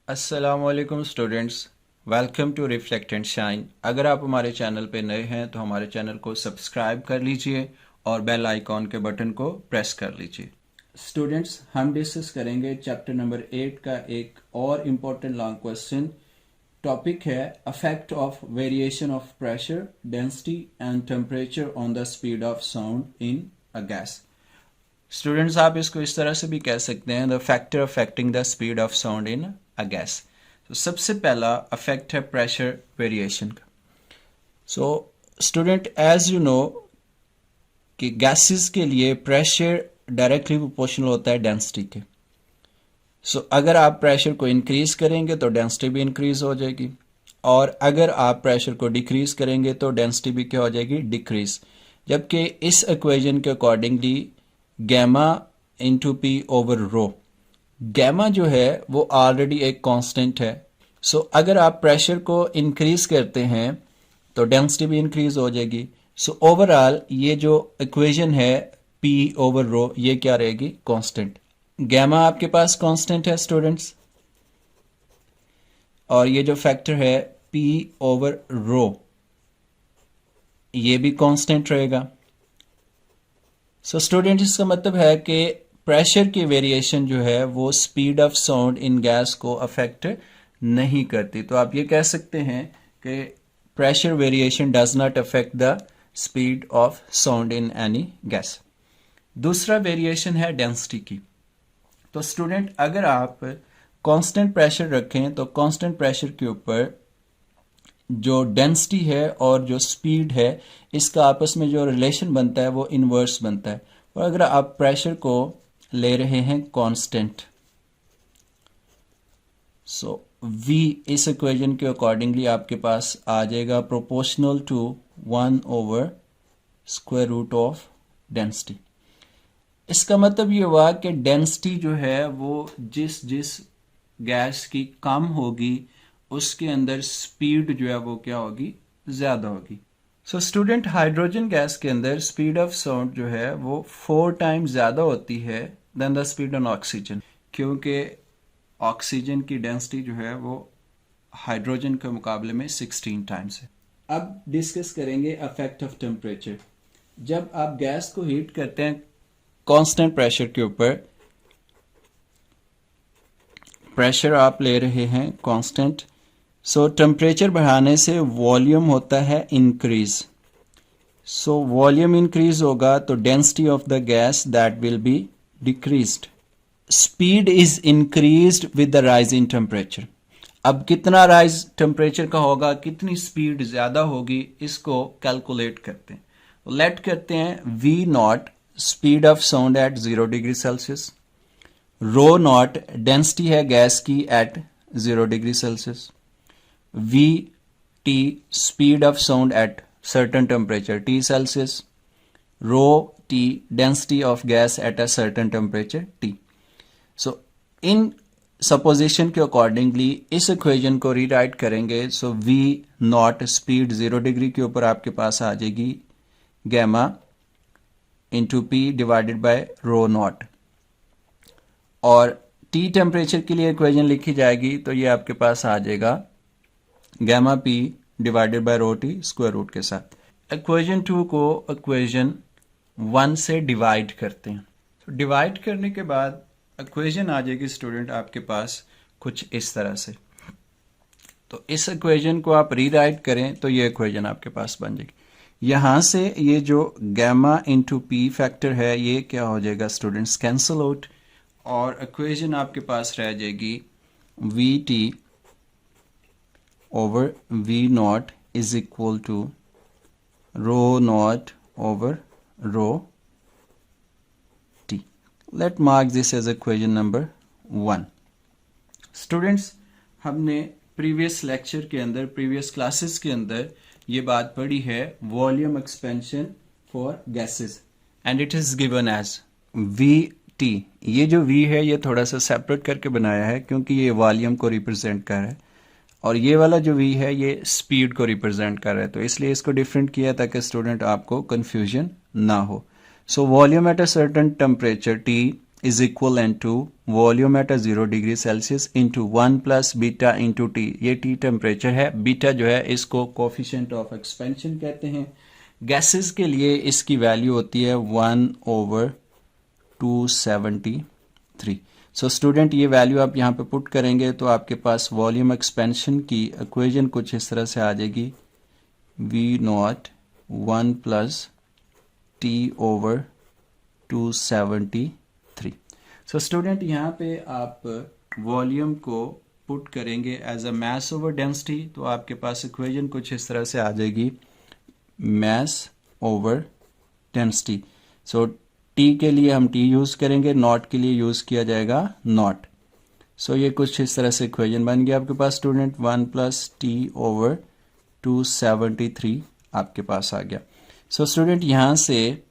अस्सलामुअलैकुम students, welcome to reflect and shine. अगर आप हमारे चैनल पे नए हैं तो हमारे चैनल को सब्सक्राइब कर लीजिए और बेल आइकॉन के बटन को प्रेस कर लीजिए। स्टूडेंट्स, हम डिस्कस करेंगे चैप्टर नंबर 8 का एक और इम्पोर्टेंट लॉन्ग क्वेश्चन। टॉपिक है affect of variation of pressure, density and temperature on the speed of sound in a gas. Students, आप इसको इस तरह से भी कह सकते हैं, the factor affecting the speed of sound in a gas. तो सबसे पहला अफेक्ट है प्रेशर वेरिएशन का। So student, as you know कि गैसेस के लिए प्रेशर डायरेक्टली प्रोपोर्शनल होता है डेंसिटी के। सो अगर आप प्रेशर को इंक्रीज करेंगे तो डेंसिटी भी इंक्रीज हो जाएगी, और अगर आप प्रेशर को डिक्रीज करेंगे तो डेंसिटी भी क्या हो जाएगी, डिक्रीज। जबकि इस इक्वेशन के accordingly gamma into P over rho, gamma जो है वो ऑलरेडी एक कांस्टेंट है। सो अगर आप प्रेशर को इंक्रीज करते हैं तो डेंसिटी भी इंक्रीज हो जाएगी। सो ओवरऑल ये जो इक्वेशन है पी ओवर रो, ये क्या रहेगी, कांस्टेंट। गैमा आपके पास कांस्टेंट है स्टूडेंट्स, और ये जो फैक्टर है पी ओवर रो, ये भी कांस्टेंट रहेगा। सो स्टूडेंट, इसका मतलब है कि प्रेशर की वेरिएशन जो है वो speed of sound in gas को अफेक्ट नहीं करती। तो आप ये कह सकते हैं कि pressure variation does not affect the speed of sound in any gas. दूसरा वेरिएशन है डेंसिटी की। तो स्टूडेंट, अगर आप कांस्टेंट प्रेशर रखें तो कांस्टेंट प्रेशर के ऊपर जो डेंसिटी है और जो स्पीड है, इसका आपस में जो रिलेशन बनता है वो इनवर्स बनता है। और अगर आप प्रेशर को ले रहे हैं कांस्टेंट, सो V इस इक्वेशन के अकॉर्डिंगली आपके पास आ जाएगा proportional to 1 over square root of density. इसका मतलब ये हुआ कि डेंसिटी जो है वो जिस जिस गैस की कम होगी उसके अंदर स्पीड जो है वो क्या होगी, ज्यादा होगी। सो स्टूडेंट, हाइड्रोजन गैस के अंदर स्पीड ऑफ साउंड जो है वो 4 टाइम्स ज्यादा होती है than the speed on oxygen, क्योंकि ऑक्सीजन की डेंसिटी जो है वो हाइड्रोजन के मुकाबले में 16 टाइम्स है। अब डिस्कस करेंगे अफेक्ट ऑफ टेम्परेचर। जब आप गैस को हीट करते हैं कांस्टेंट प्रेशर के ऊपर, प्रेशर आप ले रहे हैं कांस्टेंट, सो टेम्परेचर बढ़ाने से वॉल्यूम होता है इंक्रीज। सो वॉल्यूम इंक्रीज होगा तो density of the gas that will be decreased. Speed is increased with the rise in temperature. अब कितना राइज टेम्परेचर का होगा, कितनी स्पीड ज्यादा होगी, इसको कैलकुलेट करते हैं। लेट करते हैं V not speed of sound at 0 degree Celsius, rho not density है गैस की at 0 degree Celsius, V T speed of sound at certain temperature T Celsius, rho T density of gas at a certain temperature T. So in supposition के accordingly इस equation को rewrite करेंगे। So V naught speed 0 degree के ऊपर आपके पास आ जाएगी gamma into P divided by rho naught, और T टेम्परेचर के लिए equation लिखी जाएगी तो ये आपके पास आ जाएगा gamma P divided by rho T square root के साथ। इक्वेशन 2 को इक्वेशन 1 से डिवाइड करते हैं। तो डिवाइड करने के बाद इक्वेशन आ जाएगी स्टूडेंट आपके पास कुछ इस तरह से। तो इस इक्वेशन को आप रीराइट करें तो ये इक्वेशन आपके पास बन जाएगी। यहां से ये जो गैमा इंटू पी फैक्टर है ये क्या हो जाएगा स्टूडेंट्स, कैंसल आउट, और इक्वेशन आपके पास रह जाएगी V T over V naught is equal to rho naught over rho T. Let mark this as equation number 1. Students, हमने प्रीवियस लेक्चर के अंदर, प्रीवियस क्लासेस के अंदर ये बात पढ़ी है volume expansion for gases, and it is given as VT। ये जो V है ये थोड़ा सा सेपरेट करके बनाया है क्योंकि ये वॉल्यूम को रिप्रेजेंट कर रहा है, और ये वाला जो V है ये स्पीड को रिप्रेजेंट कर रहा है, तो इसलिए इसको डिफरेंट किया ताकि स्टूडेंट आपको कंफ्यूजन ना हो। So volume at a certain temperature T is equivalent to volume at 0 degree Celsius into 1 plus beta into T. ये टी टेम्परेचर है, बीटा जो है इसको कोफिशिएंट ऑफ एक्सपेंशन कहते हैं। गैसेस के लिए इसकी वैल्यू होती है 1/273। सो स्टूडेंट ये वैल्यू आप यहाँ पे पुट करेंगे तो आपके पास वॉल्यूम एक्सपेंशन की इक्वेशन कुछ इस तरह से आ जाएगी, V0 1 plus T over 273। So student यहाँ पे आप वॉल्यूम को पुट करेंगे as a mass over density, तो आपके पास इक्वेशन कुछ इस तरह से आ जाएगी, मास ओवर डेंसिटी। सो टी के लिए हम टी यूज़ करेंगे, नॉट के लिए यूज़ किया जाएगा नॉट। सो ये कुछ इस तरह से इक्वेशन बन गया आपके पास स्टूडेंट, 1 प्लस टी ओवर 273 आपके पास आ गया। सो स्टूडेंट यहाँ से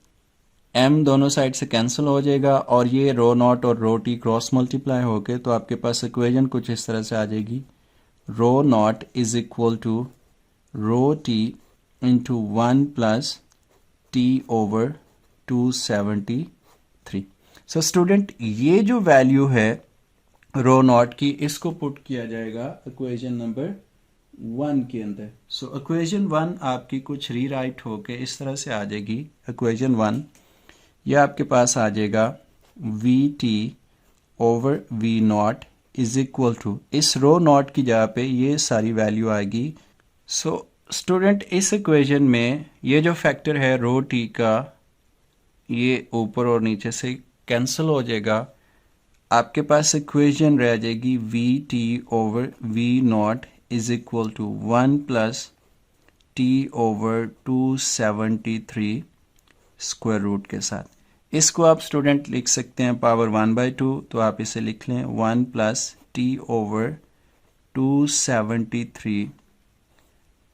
m दोनों साइड से कैंसिल हो जाएगा और ये रो नॉट और रो टी क्रॉस मल्टीप्लाई होके तो आपके पास इक्वेशन कुछ इस तरह से आ जाएगी, rho not is equal to rho T into 1 plus T over 273। So student ये जो वैल्यू है रो नॉट की, इसको पुट किया जाएगा इक्वेशन नंबर 1 के अंदर। सो इक्वेशन 1 आपकी कुछ रीराइट होके इस तरह से आ जाएगी, इक्वेशन 1 ये आपके पास आ जाएगा V T over V not is equal to, इस रो नॉट की जगह पे ये सारी वैल्यू आएगी। सो स्टूडेंट इस इक्वेशन में ये जो फैक्टर है रो टी का, ये ऊपर और नीचे से कैंसिल हो जाएगा, आपके पास इक्वेशन रह जाएगी V T over V not is equal to 1 plus T over 273 square root के साथ। इसको आप स्टूडेंट लिख सकते हैं पावर 1/2, तो आप इसे लिख लें 1 प्लस टी ओवर 273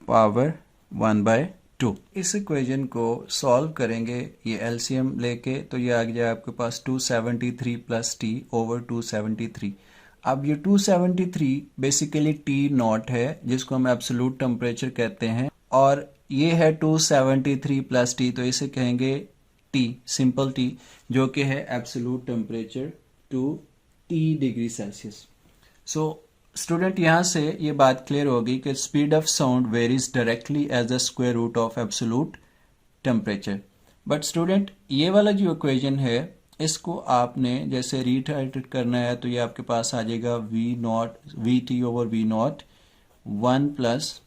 पावर 1/2। इस इक्वेशन को सॉल्व करेंगे ये एलसीएम लेके, तो ये आ गया आपके पास 273 प्लस टी ओवर 273। अब ये 273 बेसिकली टी नॉट है जिसको हम एब्सोल्यूट टेम्परेचर कहते हैं, और ये है 273 प्लस टी, तो इसे कहेंगे टी, सिंपल टी, जो कि है absolute temperature to T degree Celsius. So student यहाँ से ये बात क्लियर होगी कि speed of sound varies directly as a square root of absolute temperature. But student ये वाला जो इक्वेशन है इसको आपने जैसे रीटाइट करना है, तो ये आपके पास आ जाएगा V naught V T over V naught 1 plus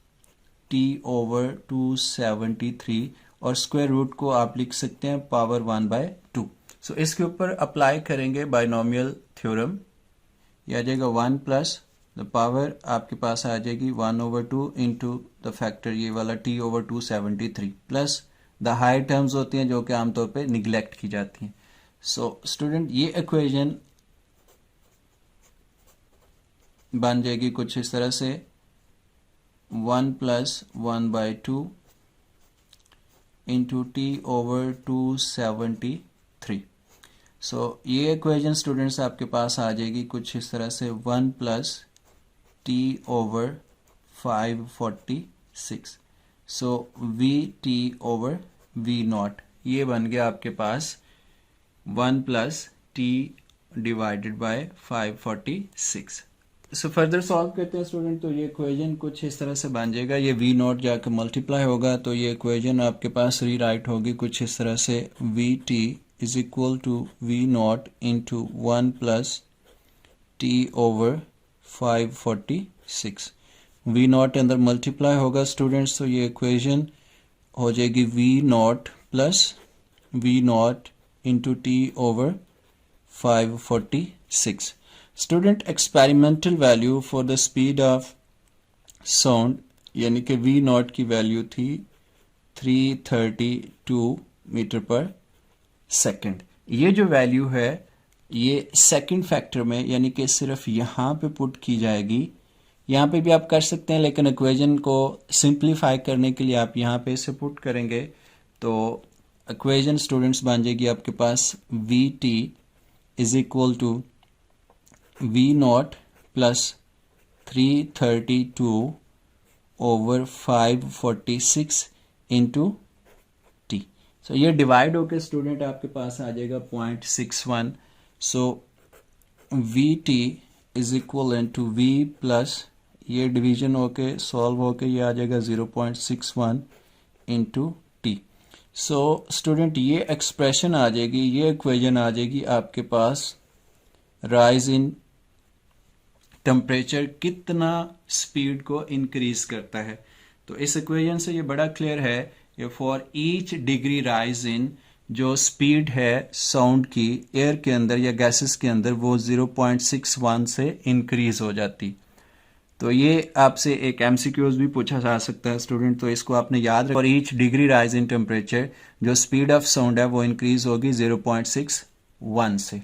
T over 273, और स्क्वायर रूट को आप लिख सकते हैं पावर 1/2। सो इसके ऊपर अप्लाई करेंगे बाइनोमियल थ्योरम, ये आ जाएगा 1 प्लस द पावर आपके पास आ जाएगी 1/2 इंटू द फैक्टर ये वाला T over 273 plus the high terms होती हैं जो कि आमतौर पे निगलेक्ट की जाती हैं। सो स्टूडेंट ये इक्वेशन बन जाएगी कुछ इस तरह से, 1 प्लस 1/2 इंटू टी ओवर 273। सो ये इक्वेशन स्टूडेंट्स आपके पास आ जाएगी कुछ इस तरह से, 1 plus T over 546। So V T over V naught ये बन गया आपके पास 1 plus T divided by 546। So further solve करते हैं स्टूडेंट, तो ये इक्वेशन कुछ इस तरह से बन जाएगा, ये वी नॉट जाकर मल्टीप्लाई होगा तो ये इक्वेशन आपके पास रीराइट होगी कुछ इस तरह से, V T is equal to V naught into 1 plus T over 546। V naught अंदर मल्टीप्लाई होगा स्टूडेंट्स, तो ये इक्वेशन हो जाएगी V not plus V naught into T over 546। Student experimental value for the speed of sound यानी कि we not की value थी 332 मीटर पर सेकंड। ये जो वैल्यू है ये सेकंड फैक्टर में यानी कि सिर्फ यहाँ पे पुट की जाएगी, यहाँ पे भी आप कर सकते हैं लेकिन इक्वेशन को सिंप्लीफाई करने के लिए आप यहाँ पे इसे पुट करेंगे तो इक्वेशन स्टूडेंट्स बन जाएगी आपके पास V T is equal to V not plus 332 over 546 into T. So ये डिवाइड होकर स्टूडेंट आपके पास आ जाएगा 0.61 so V T is equal to V plus ये डिवीजन होके सॉल्व होके ये आ जाएगा 0.61 इंटू टी। सो स्टूडेंट ये एक्सप्रेशन आ जाएगी, ये इक्वेशन आ जाएगी आपके पास राइज इन टेम्परेचर कितना स्पीड को इंक्रीज करता है। तो इस इक्वेशन से ये बड़ा क्लियर है कि for each degree rise in जो स्पीड है साउंड की एयर के अंदर या गैसेस के अंदर वो 0.61 से इंक्रीज हो जाती। तो ये आपसे एक एमसीक्यूज भी पूछा जा सकता है स्टूडेंट, तो इसको आपने याद रखना। For each degree rise in temperature जो स्पीड ऑफ साउंड है वो इंक्रीज होगी 0.61 से।